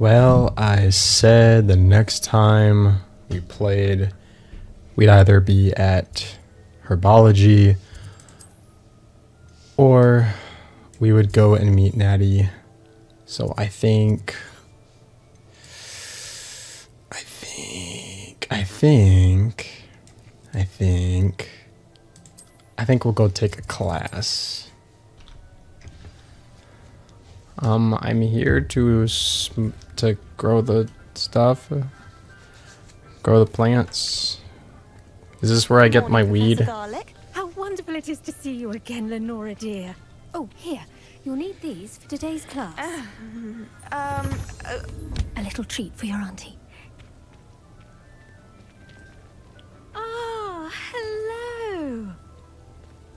Well, I said the next time we played, we'd either be at Herbology or we would go and meet Natty. So I think we'll go take a class. I'm here to grow the stuff, grow the plants. Is this where I get my weed? Garlic. How wonderful it is to see you again, Lenora dear. Oh, here, you'll need these for today's class. A little treat for your auntie. Ah, hello.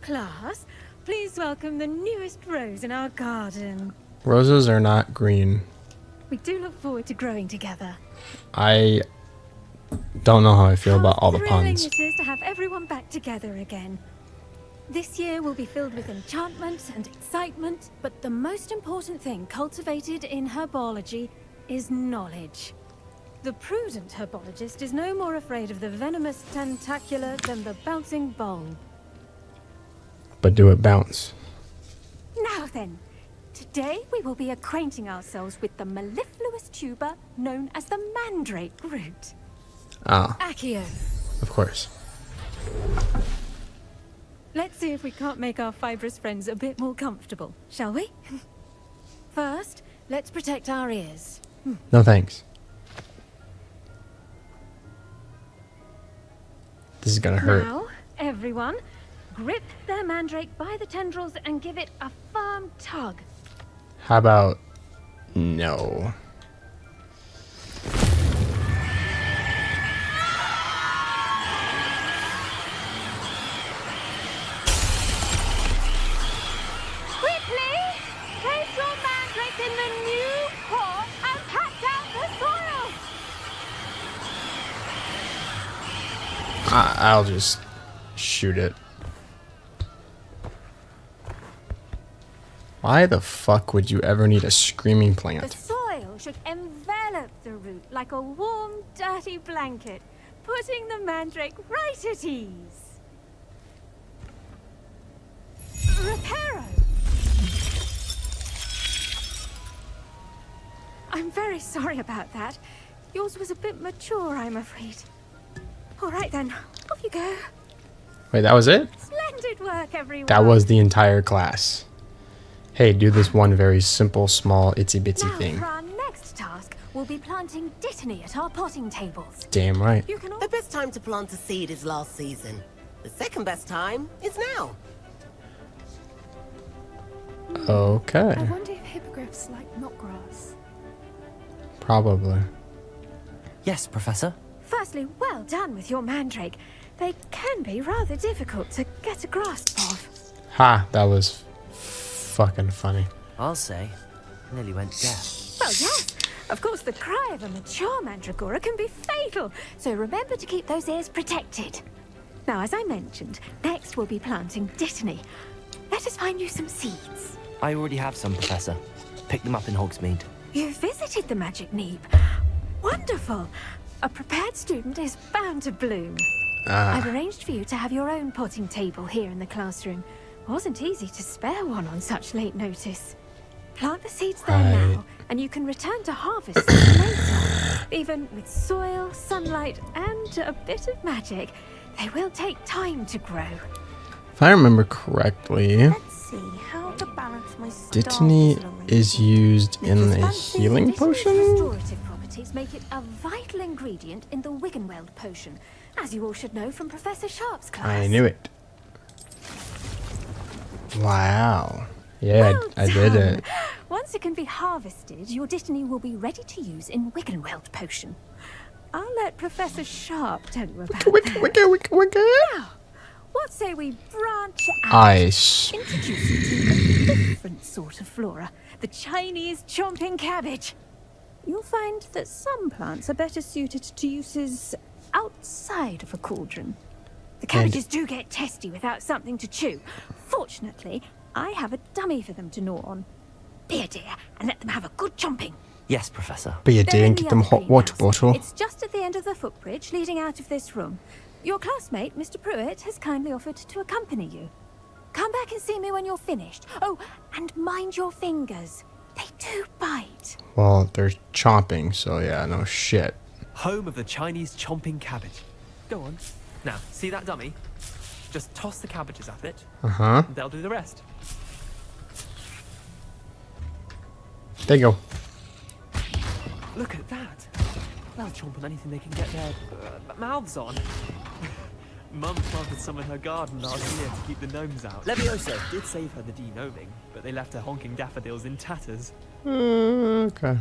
Class, please welcome the newest rose in our garden. Roses are not green. We do look forward to growing together. I don't know how I feel about all the puns. It is to have everyone back together again. This year will be filled with enchantment and excitement, but the most important thing cultivated in herbology is knowledge. The prudent herbologist is no more afraid of the venomous tentacular than the bouncing bulb. But do it bounce? Now then, today we will be acquainting ourselves with the mellifluous tuber known as the mandrake root. Ah, Accio. of course. Let's see if we can't make our fibrous friends a bit more comfortable, shall we? First, let's protect our ears. No thanks. This is gonna hurt. Now, everyone, grip their mandrake by the tendrils and give it a firm tug. How about no? Quickly, place your mandrake in the new pot and pat down the soil. I'll just shoot it. Why the fuck would you ever need a screaming The plant? soil should envelop the root like a warm, dirty blanket, putting the mandrake right at ease. Reparo! I'm very sorry about that. Yours was a bit mature, I'm afraid. All right then, off you go. Wait, that was it? Splendid work, everyone. That was the entire class. Hey, do this one very simple, small, itsy bitsy Now, thing. for our next task, we'll be planting dittany at our potting tables. Damn right. You can all The best time to plant a seed is last season. The second best time is now. Okay. I wonder if hippogriffs like knotgrass. Probably. Yes, Professor. Firstly, well done with your mandrake. They can be rather difficult to get a grasp of. Ha, that was fucking funny. I'll say. Nearly went deaf. Well, yes. Of course, the cry of a mature mandragora can be fatal, so remember to keep those ears protected. Now, as I mentioned, next we'll be planting dittany. Let us find you some seeds. I already have some, Professor. Picked them up in Hogsmeade. You visited the magic neep. Wonderful. A prepared student is bound to bloom. I've arranged for you to have your own potting table here in the classroom. Wasn't easy to spare one on such late notice. Plant the seeds there now, and you can return to harvest them later. Even with soil, sunlight, and a bit of magic, they will take time to grow. If I remember correctly, Let's see how to balance my dittany is used in a Fancy healing Dittiny's potion? restorative properties make it a vital ingredient in the Wiggenweld potion, as you all should know from Professor Sharp's class. I knew it. Wow. Yeah, Well I did done. it. Once it can be harvested, your dittany will be ready to use in Wiggenweld potion. I'll let Professor Sharp tell you about that. Now, what say we branch out? Ice. Introduce you to a different sort of flora, the Chinese chomping cabbage. You'll find that some plants are better suited to uses outside of a cauldron. The cabbages do get testy without something to chew. Fortunately, I have a dummy for them to gnaw on. Here, dear, and let them have a good chomping. Yes, Professor. But you They're in didn't the get them other hot water greenhouse. bottle. It's just at the end of the footbridge leading out of this room. Your classmate, Mr. Pruitt, has kindly offered to accompany you. Come back and see me when you're finished. Oh, and mind your fingers. They do bite. Well, they're chomping, so yeah, no shit. Home of the Chinese chomping cabbage. Go on. Now, see that dummy? Just toss the cabbages at it. Uh-huh. And they'll do the rest. There you go. Look at that. They'll chomp on anything they can get their mouths on. Mum planted some in her garden last year to keep the gnomes out. Levioso did save her the de-gnoming, but they left her honking daffodils in tatters. Okay.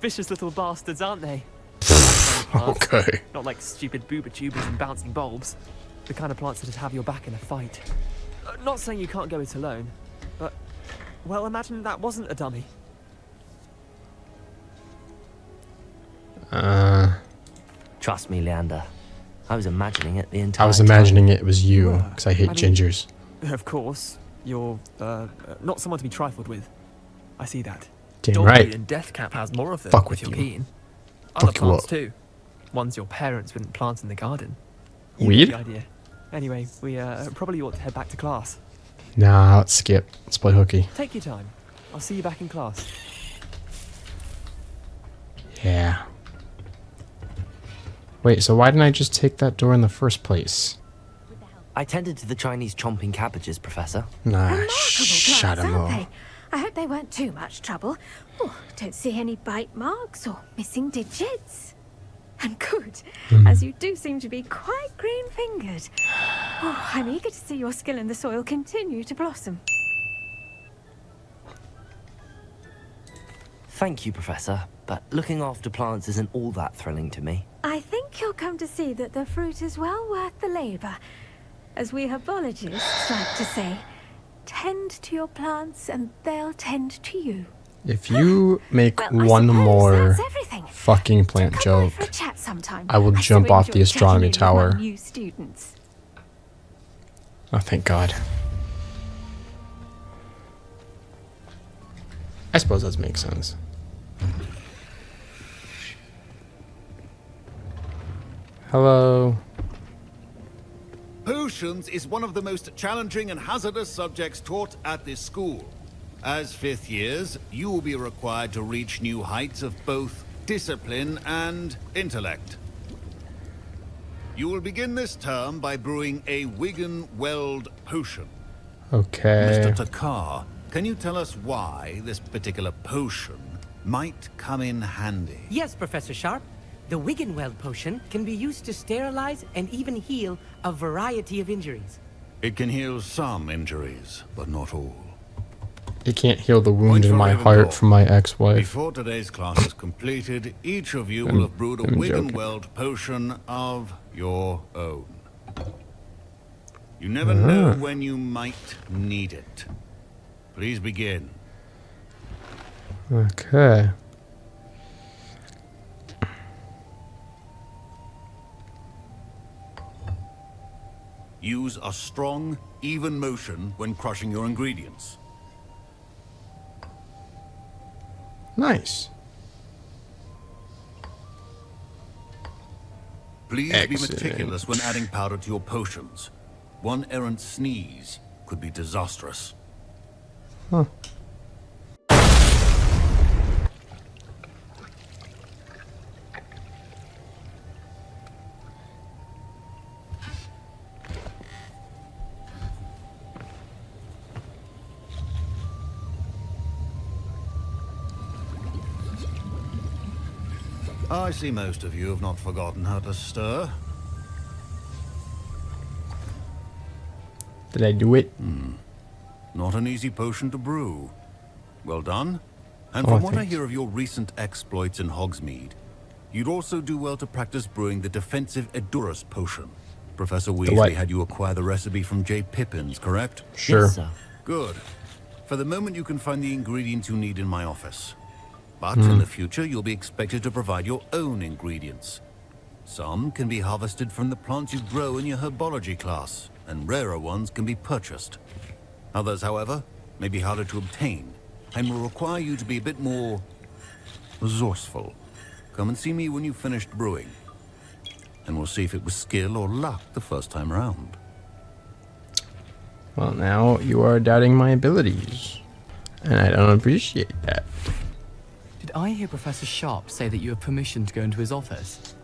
Vicious little bastards, aren't they? Okay. Not like stupid booba tubers and bouncing bulbs. The kind of plants that'd have your back in a fight. Not saying you can't go it alone, but, well, imagine that wasn't a dummy. Trust me, Leander. I was imagining it the entire I was time. imagining it was you, Well, because I hate I mean- gingers. Of course, you're, not someone to be trifled with. I see that. Damn Dogweed right. and Deathcap has more of them, Fuck if with you're you. keen. Other Fuck you plants up. too. Ones your parents wouldn't plant in the garden. You Weed? get the idea. Anyway, we probably ought to head back to class. Nah, let's skip. Let's play hooky. Take your time. I'll see you back in class. Yeah. Wait, so why didn't I just take that door in the first place? I tended to the Chinese chomping cabbages, Professor. Nah, Remarkable shut plants, him aren't up. they? I hope they weren't too much trouble. Oh, don't see any bite marks or missing digits. And good, as you do seem to be quite green-fingered. Oh, I'm eager to see your skill in the soil continue to blossom. Thank you, Professor, but looking after plants isn't all that thrilling to me. I think you'll come to see that the fruit is well worth the labour. As we herbologists like to say, tend to your plants and they'll tend to you. If you make Well, I one suppose more that's everything. fucking plant Come joke, by for a chat sometime. I will so jump off the enjoy astronomy chatting in with my tower. new students. oh thank God. I suppose that makes sense. Hello. Potions is one of the most challenging and hazardous subjects taught at this school. As fifth years, you will be required to reach new heights of both discipline and intellect. You will begin this term by brewing a Wigan-Weld potion. Okay. Mr. Takar, can you tell us why this particular potion might come in handy? Yes, Professor Sharp. The Wiggenweld potion can be used to sterilize and even heal a variety of injuries. It can heal some injuries, but not all. It can't heal the wound Point in for my Ravenclaw. heart from my ex-wife. Before today's class is completed, each of you will have brewed a I'm joking. Wiggenweld potion of your own. You never know when you might need it. Please begin. Okay. Use a strong, even motion when crushing your ingredients. Nice. Please Excellent. be meticulous when adding powder to your potions. One errant sneeze could be disastrous. Huh. I see most of you have not forgotten how to stir. Did I do it? Not an easy potion to brew. Well done. And Oh, from what I thanks. hear of your recent exploits in Hogsmeade, you'd also do well to practice brewing the defensive Edurus potion. Professor what? Weasley had you acquire the recipe from J. Pippins, correct? Sure. Yes, sir. Good. For the moment, you can find the ingredients you need in my office. But in the future, you'll be expected to provide your own ingredients. Some can be harvested from the plants you grow in your herbology class, and rarer ones can be purchased. Others, however, may be harder to obtain, and will require you to be a bit more resourceful. Come and see me when you've finished brewing. And we'll see if it was skill or luck the first time round. Well, now you are doubting my abilities. And I don't appreciate that. Did I hear Professor Sharp say that you have permission to go into his office?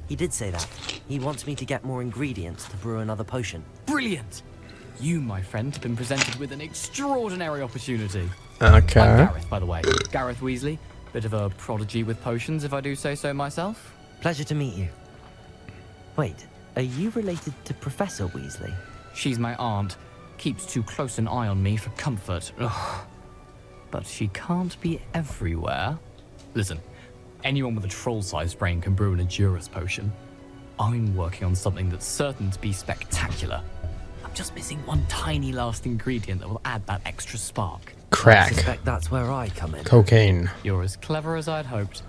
He did say that. He wants me to get more ingredients to brew another potion. Brilliant! You, my friend, have been presented with an extraordinary opportunity. Okay. I'm Gareth, by the way. Gareth Weasley. Bit of a prodigy with potions, if I do say so myself. Pleasure to meet you. Wait, are you related to Professor Weasley? She's my aunt. Keeps too close an eye on me for comfort. Ugh. But she can't be everywhere. Listen, anyone with a troll-sized brain can brew an Endurus potion. I'm working on something that's certain to be spectacular. I'm just missing one tiny last ingredient that will add that extra spark. I Crack. suspect that's where I come in. Cocaine. You're as clever as I'd hoped.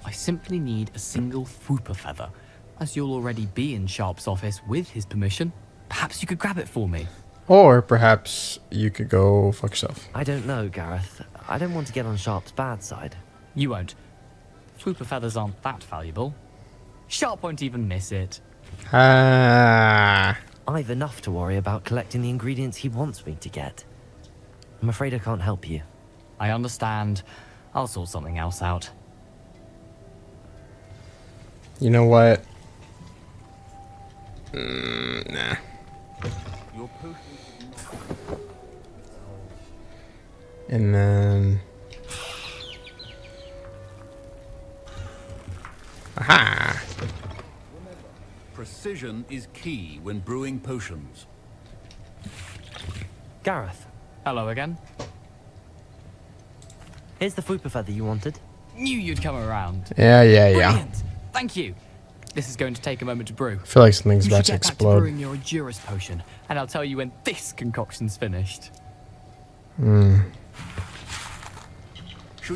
I simply need a single Fwooper feather. As you'll already be in Sharp's office with his permission, perhaps you could grab it for me. Or perhaps you could go fuck yourself. I don't know, Gareth. I don't want to get on Sharp's bad side. You won't. Fwooper feathers aren't that valuable. Sharp won't even miss it. Ah. I've enough to worry about collecting the ingredients he wants me to get. I'm afraid I can't help you. I understand. I'll sort something else out. You know what? Nah. Your potion. And then... Aha! Precision is key when brewing potions. Gareth, Hello again. here's the Fwooper feather you wanted. Knew you'd come around. Yeah. Brilliant. Thank you. This is going to take a moment to brew. I feel like something's You about should to get back to explode. brewing your Endurus potion, and I'll tell you when this concoction's finished. Should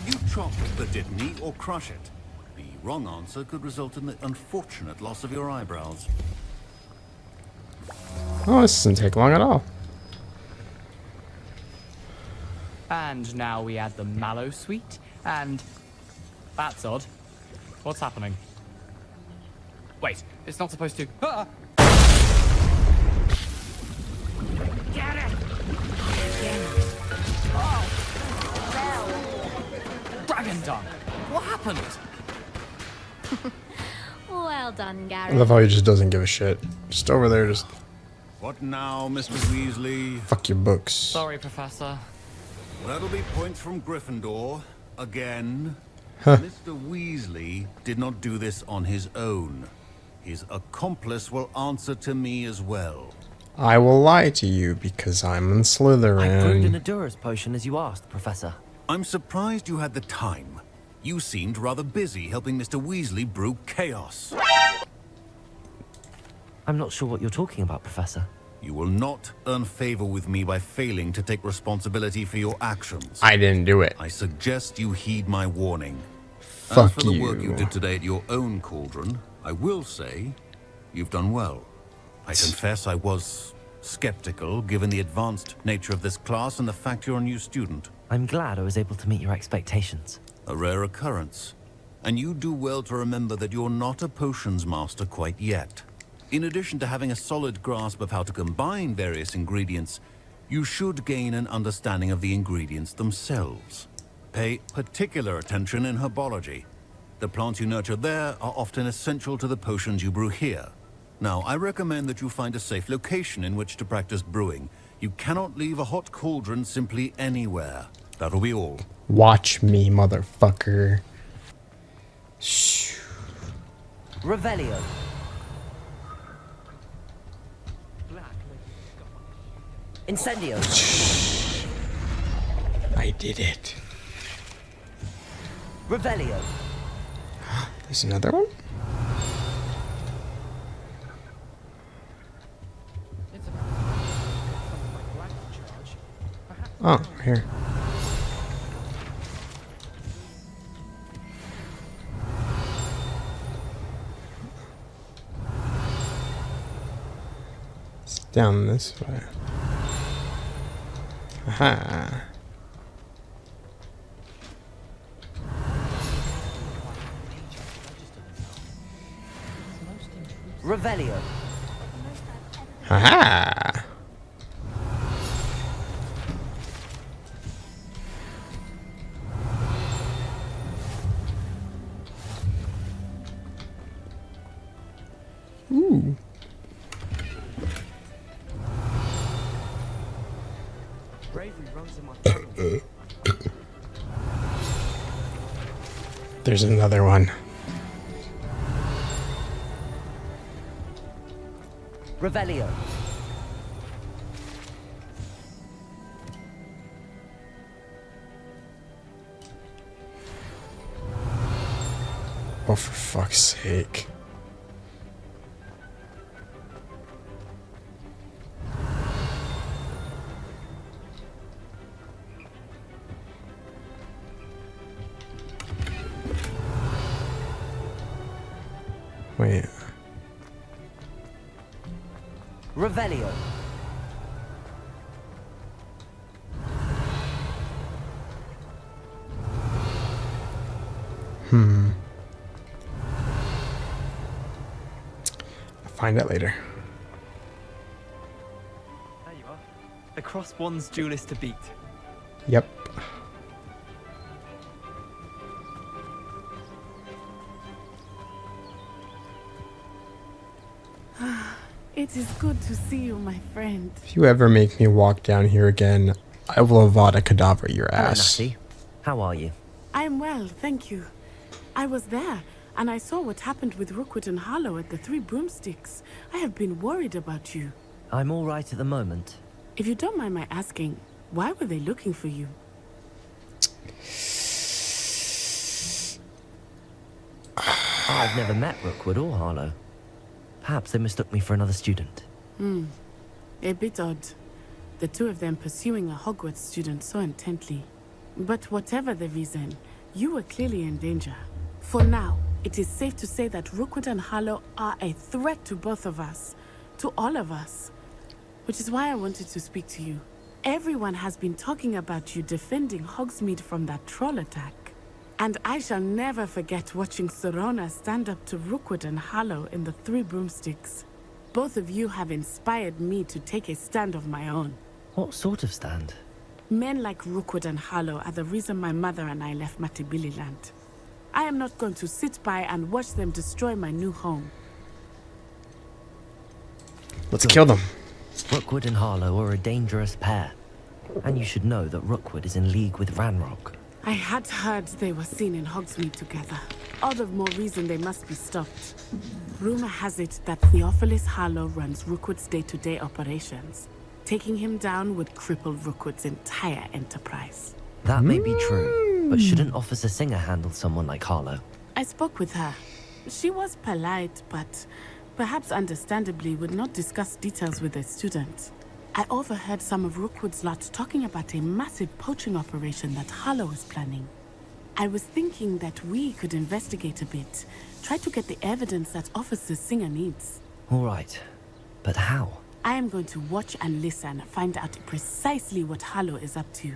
you chop the Dittany or crush it? The wrong answer could result in the unfortunate loss of your eyebrows. Oh, this doesn't take long at all. And now we add the mallow sweet, and... That's odd. What's happening? Wait, it's not supposed to... Ah! Get it! Oh! Dragon Dung! What happened? Well done, I Gareth. love how he just doesn't give a shit. Just over there, just What now, Mr. Weasley? fuck your books. Sorry, Professor. That'll be points from Gryffindor. Again. Huh. Mr. Weasley did not do this on his own. His accomplice will answer to me as well. I will lie to you because I'm in I brewed an Slytherin. Endurus potion as you asked, Professor. I'm surprised you had the time. You seemed rather busy helping Mr. Weasley brew chaos. I'm not sure what you're talking about, Professor. You will not earn favor with me by failing to take responsibility for your actions. I didn't do it. I suggest you heed my warning. As Fuck for the work you you. did today at your own cauldron, I will say you've done well. I confess I was skeptical given the advanced nature of this class and the fact you're a new student. I'm glad I was able to meet your expectations. A rare occurrence. And you do well to remember that you're not a potions master quite yet. In addition to having a solid grasp of how to combine various ingredients, you should gain an understanding of the ingredients themselves. Pay particular attention in herbology. The plants you nurture there are often essential to the potions you brew here. Now, I recommend that you find a safe location in which to practice brewing. You cannot leave a hot cauldron simply anywhere. That'll be all. Watch me, motherfucker. Shh. Revelio. Incendio. I did it. Revelio. There's another one? Oh, here. It's down this way. Aha. Revelio. Haha. Ooh. Bravery runs in my family. There's another one. Revelio. Oh, for fuck's sake. Wait. Revelio. I'll find out later. There you are. The cross one's duelist to beat. Yep. It is good to see you, my friend. If you ever make me walk down here again, I will Avada Kedavra your Hello, ass. Natty. How are you? I am well, thank you. I was there, and I saw what happened with Rookwood and Harlow at the Three Broomsticks. I have been worried about you. I'm all right at the moment. If you don't mind my asking, why were they looking for you? I've never met Rookwood or Harlow. Perhaps they mistook me for another student. A bit odd. The two of them pursuing a Hogwarts student so intently. But whatever the reason, you were clearly in danger. For now, it is safe to say that Rookwood and Harlow are a threat to both of us. To all of us. Which is why I wanted to speak to you. Everyone has been talking about you defending Hogsmeade from that troll attack. And I shall never forget watching Serona stand up to Rookwood and Harlow in the Three Broomsticks. Both of you have inspired me to take a stand of my own. What sort of stand? Men like Rookwood and Harlow are the reason my mother and I left Mattibililand. I am not going to sit by and watch them destroy my new home. Let's kill them. Rookwood and Harlow are a dangerous pair. And you should know that Rookwood is in league with Ranrock. I had heard they were seen in Hogsmeade together. All the more reason they must be stopped. Rumor has it that Theophilus Harlow runs Rookwood's day-to-day operations. Taking him down would cripple Rookwood's entire enterprise. That may be true, but shouldn't Officer Singer handle someone like Harlow? I spoke with her. She was polite, but perhaps understandably would not discuss details with a student. I overheard some of Rookwood's lot talking about a massive poaching operation that Harlow is planning. I was thinking that we could investigate a bit, try to get the evidence that Officer Singer needs. All right, but how? I am going to watch and listen, find out precisely what Harlow is up to.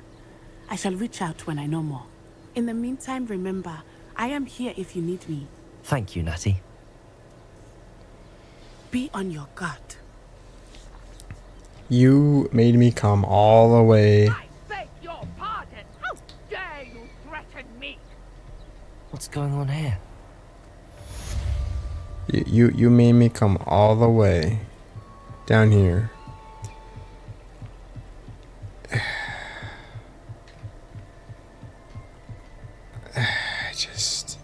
I shall reach out when I know more. In the meantime, remember, I am here if you need me. Thank you, Natty. Be on your guard. You made me come all the way. I beg your pardon. How dare you threaten me? What's going on here? You made me come all the way down here. Just.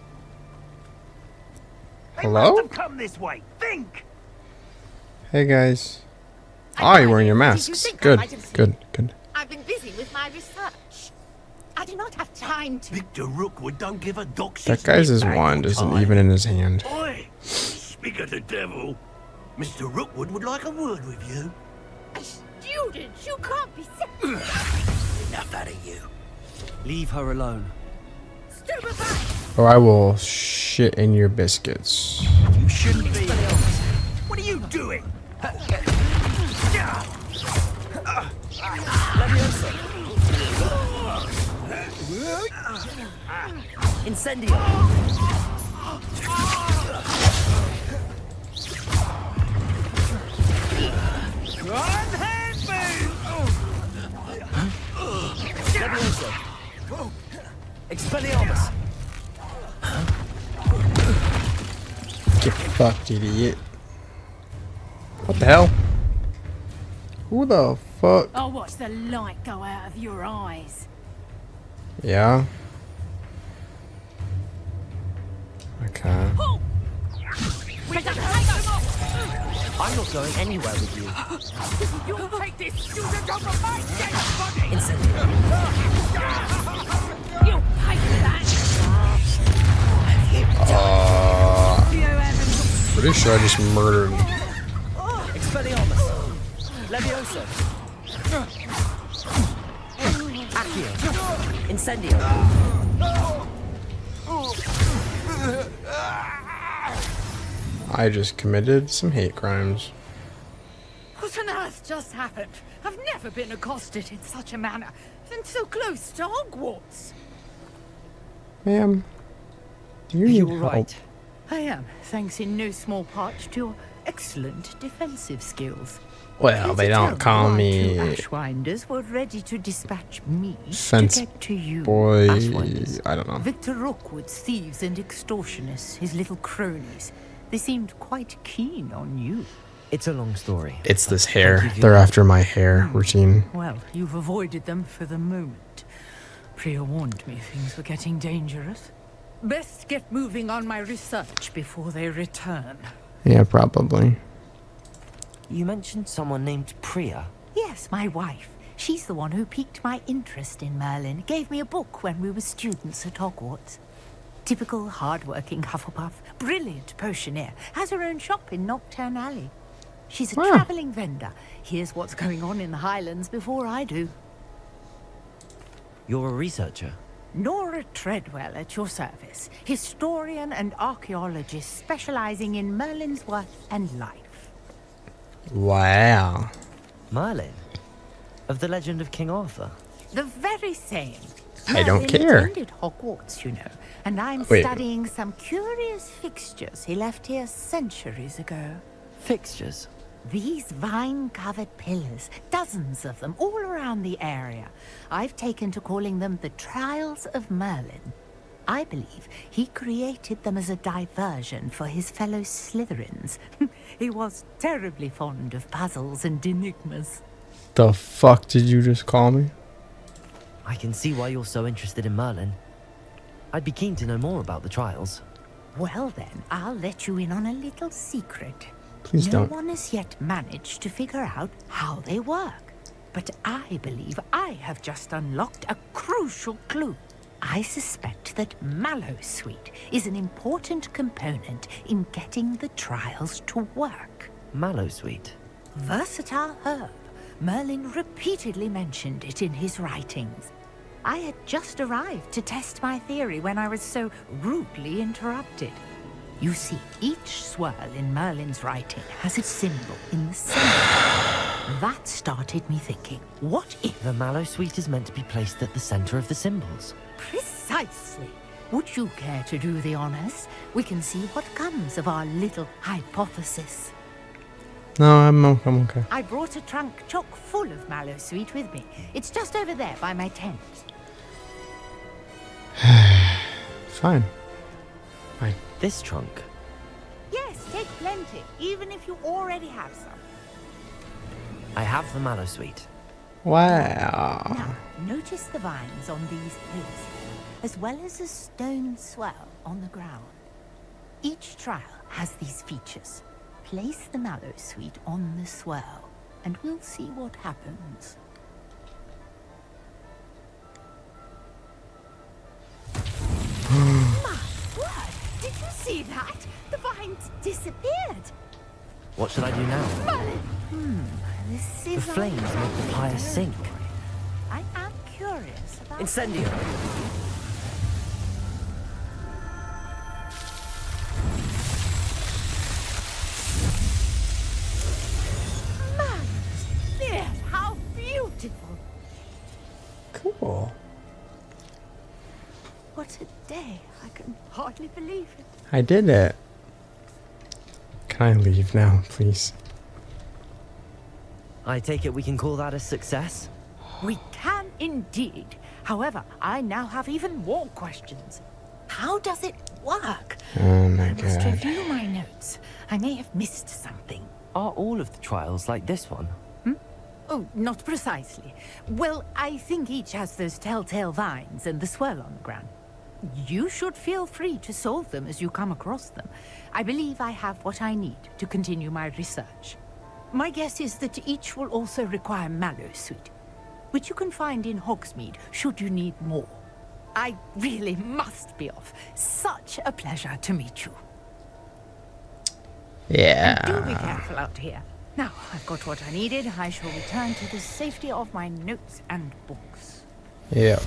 Hello? They must have come this way. Think. Hey guys. Oh, you're wearing your masks. Good, good, good. I've been busy with my research. I do not have time to... Victor Rookwood don't give a dog. That guy's wand isn't even in his hand. Oi! Speak of the devil. Mr. Rookwood would like a word with you. A student? You can't be... Enough out of you. Leave her alone. Or I will shit in your biscuits. You shouldn't be. What are you doing? Incendio! Levioso. Expelliarmus. Get fucked, idiot. What the hell? Who the fuck? I'll watch the light go out of your eyes. Yeah. Okay. I'm not going anywhere with you. You'll take this student over my dead body! Incendio. You'll pay for that! Pretty sure I just murdered. Expelliarmus. Levioso. Accio. Incendio. I just committed some hate crimes. What on earth just happened? I've never been accosted in such a manner, and so close to Hogwarts. Ma'am, you need You're help. right. I am, thanks in no small part to your excellent defensive skills. Well, they don't call me Ashwinders were ready to dispatch me Fence to get to you. boy. Ashwinders. I don't know. Victor Rookwood's thieves and extortionists, his little cronies. They seemed quite keen on you. It's a long story. It's this hair. They're after my hair routine. Well, you've avoided them for the moment. Priya warned me things were getting dangerous. Best get moving on my research before they return. Yeah, probably. You mentioned someone named Priya. Yes, my wife. She's the one who piqued my interest in Merlin. Gave me a book when we were students at Hogwarts. Typical hard-working Hufflepuff, brilliant potioneer, has her own shop in Knockturn Alley. She's a travelling vendor. Here's what's going on in the Highlands before I do. You're a researcher. Nora Treadwell at your service, historian and archaeologist specialising in Merlin's work and life. Wow. Merlin? Of the legend of King Arthur? The very same. I don't Merlin care. attended Hogwarts, you know, and I'm Wait. studying some curious fixtures he left here centuries ago. Fixtures? These vine-covered pillars, dozens of them, all around the area. I've taken to calling them the Trials of Merlin. I believe he created them as a diversion for his fellow Slytherins. He was terribly fond of puzzles and enigmas. The fuck did you just call me? I can see why you're so interested in Merlin. I'd be keen to know more about the trials. Well then, I'll let you in on a little secret. Please no don't. one has yet managed to figure out how they work. But I believe I have just unlocked a crucial clue. I suspect that Mallowsweet is an important component in getting the trials to work. Mallowsweet? Versatile herb. Merlin repeatedly mentioned it in his writings. I had just arrived to test my theory when I was so rudely interrupted. You see, each swirl in Merlin's writing has a symbol in the center. That started me thinking, what if... The Mallowsweet is meant to be placed at the center of the symbols. Precisely. Would you care to do the honors? We can see what comes of our little hypothesis. No, I'm okay. I brought a trunk chock full of Mallowsweet with me. It's just over there by my tent. Fine. Fine. This trunk? Yes, take plenty, even if you already have some. I have the Mallowsweet. Wow. Now, notice the vines on these pillars, as well as a stone swell on the ground. Each trial has these features. Place the Mallowsweet on the swell, and we'll see what happens. My word! Did you see that? The vines disappeared. What should I do now? This The is flames make the pyre sink. I am curious about... Incendio! There, how beautiful! Cool. What a day! I can hardly believe it. I did it. Can I leave now, please? I take it we can call that a success? We can indeed. However, I now have even more questions. How does it work? Oh my I must god. review my notes. I may have missed something. Are all of the trials like this one? Oh, not precisely. Well, I think each has those telltale vines and the swirl on the ground. You should feel free to solve them as you come across them. I believe I have what I need to continue my research. My guess is that each will also require mallow sweet, which you can find in Hogsmeade should you need more. I really must be off. Such a pleasure to meet you. Yeah. And do be careful out here. Now, I've got what I needed. I shall return to the safety of my notes and books. Yep.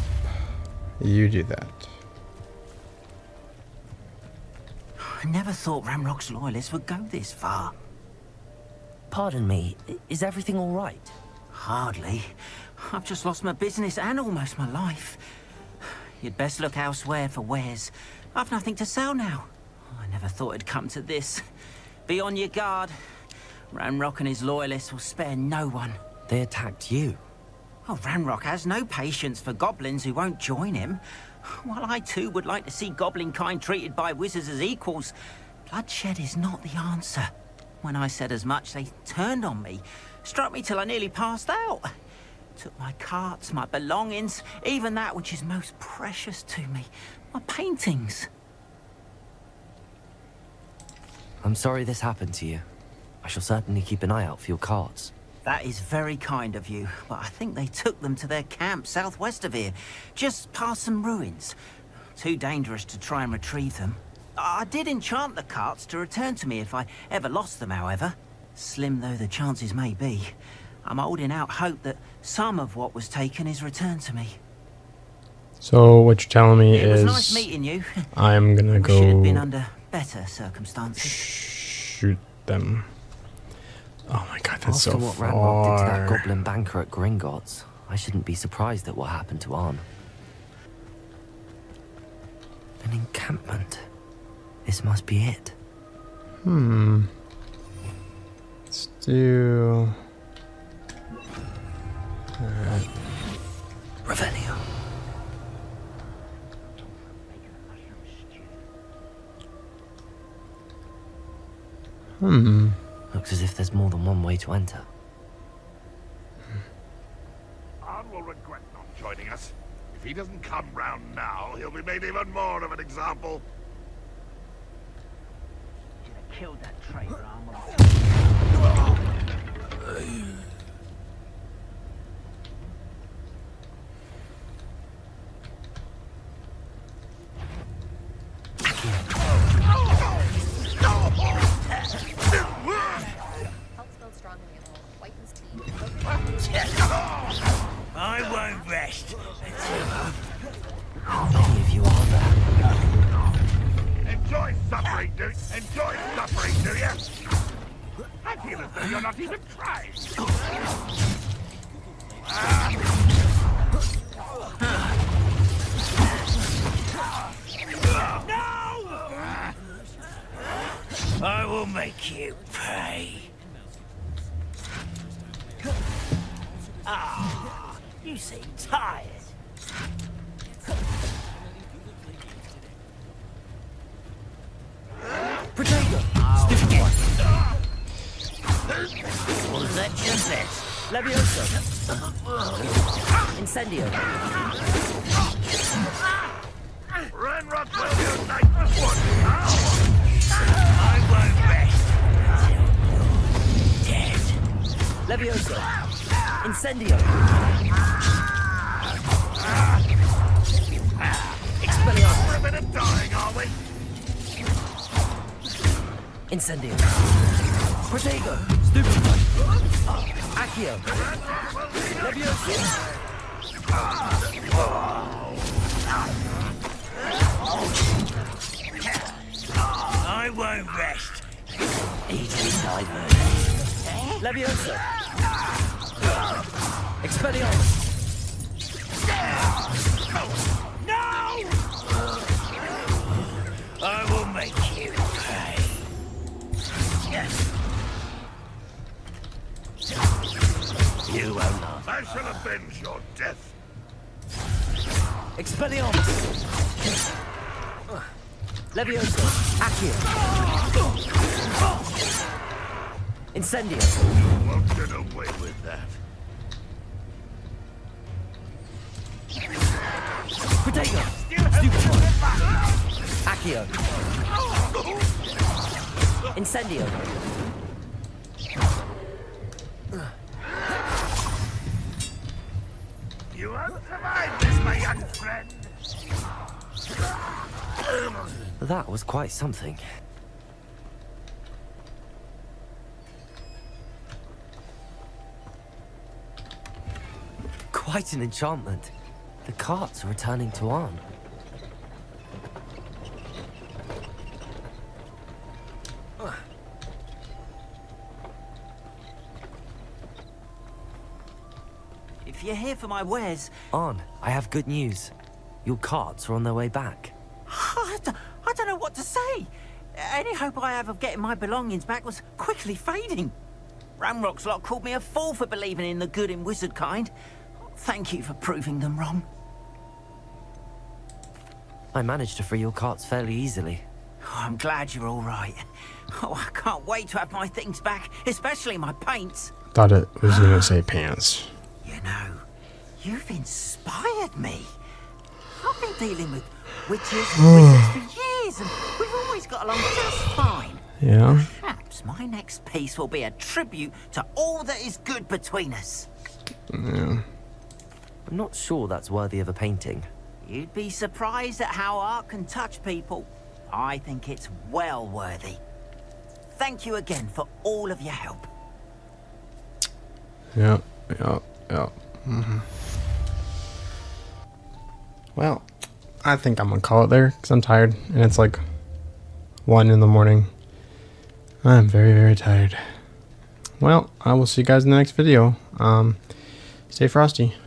You do that. I never thought Ramrock's loyalists would go this far. Pardon me, is everything all right? Hardly. I've just lost my business and almost my life. You'd best look elsewhere for wares. I've nothing to sell now. I never thought it'd come to this. Be on your guard. Ramrock and his loyalists will spare no one. They attacked you. Oh, Ramrock has no patience for goblins who won't join him. While I too would like to see goblin kind treated by wizards as equals, bloodshed is not the answer. When I said as much, they turned on me, struck me till I nearly passed out. Took my carts, my belongings, even that which is most precious to me, my paintings. I'm sorry this happened to you. I shall certainly keep an eye out for your carts. That is very kind of you, but I think they took them to their camp southwest of here, just past some ruins. Too dangerous to try and retrieve them. I did enchant the carts to return to me if I ever lost them, however. Slim though the chances may be, I'm holding out hope that some of what was taken is returned to me. So what you're telling me It is was nice meeting you. I'm gonna Wish it had been go under better circumstances. shoot them. Oh my god, that's After so what Ramrock did to that far. goblin banker at Gringotts, I shouldn't be surprised at what happened to Arn. An encampment. This must be it. Let's do... Alright. Revelio. Looks as if there's more than one way to enter. Arn will regret not joining us. If he doesn't come round now, he'll be made even more of an example. Should have killed that traitor, Arn. I won't rest. How many of you are there? Enjoy suffering, do you? Enjoy suffering, do you? I feel as though you're not even trying. I will make you pay. Ah, you seem tired. Potato! Was that just it? Levioso! Incendio! Ranrock will unite one now. I won't rest until you're dead. Levioso! Incendio! Expelliarmus! We're a bit of dying, are we? Incendio! Protego! Stupefy! Accio! Levioso! I won't rest. Easily diverted. Levioso! Expelliarmus! No! I will make you pay. avenge your death. Expelliarmus! Levioso! Accio! Incendio! You won't get away with that. Protego! Stupefy! Accio! Incendio! You won't survive this, my young friend. That was quite something. Quite an enchantment. The carts are returning to Arn. If you're here for my wares... Arn, I have good news. Your carts are on their way back. I don't know what to say. Any hope I have of getting my belongings back was quickly fading. Ramrock's lot called me a fool for believing in the good in wizard kind. Thank you for proving them wrong. I managed to free your carts fairly easily. Oh, I'm glad you're all right. Oh, I can't wait to have my things back, especially my paints. Thought it was gonna say pants. You know, you've inspired me. I've been dealing with witches and wizards for years, and we've always got along just fine. Yeah. Perhaps my next piece will be a tribute to all that is good between us. Yeah. I'm not sure that's worthy of a painting. You'd be surprised at how art can touch people. I think it's well worthy. Thank you again for all of your help. Yeah. Well, I think I'm gonna call it there because I'm tired and it's like 1 in the morning. I'm very, very tired. Well, I will see you guys in the next video. Stay frosty.